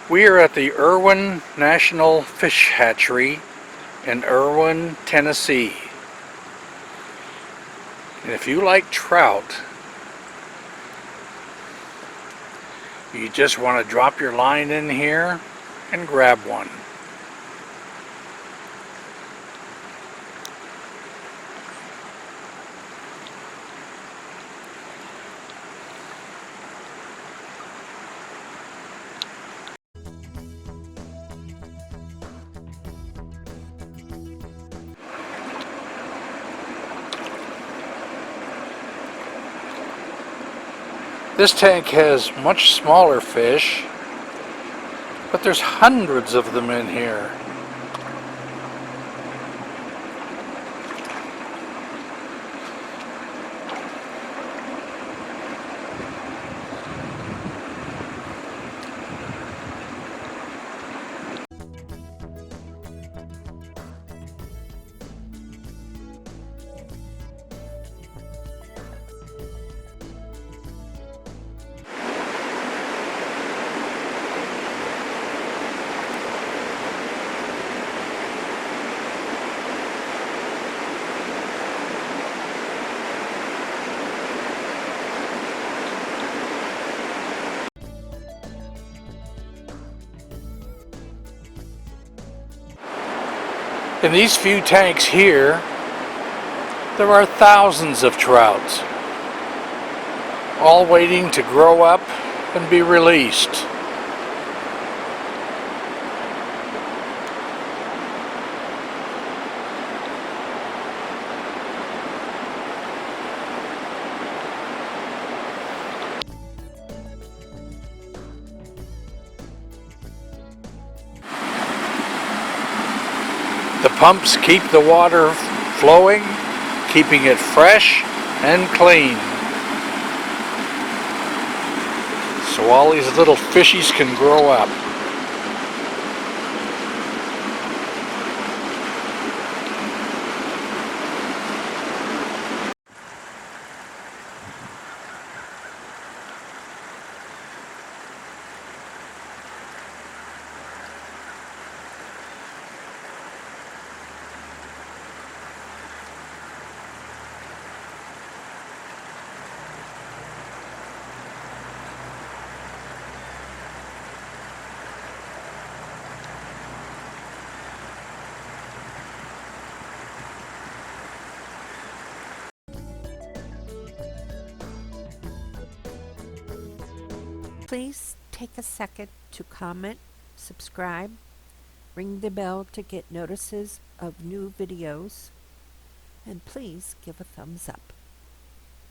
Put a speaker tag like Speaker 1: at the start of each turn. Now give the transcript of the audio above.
Speaker 1: We are at the Erwin National Fish Hatchery in Erwin, Tennessee. And if you like trout, you just want to drop your line in here and grab one. This tank has much smaller fish, but there's hundreds of them in here. In these few tanks here, there are thousands of trout, all waiting to grow up and be released. The pumps keep the water flowing, keeping it fresh and clean. So all these little fishies can grow up.
Speaker 2: Please take a second to comment, subscribe, ring the bell to get notices of new videos, and please give a thumbs up.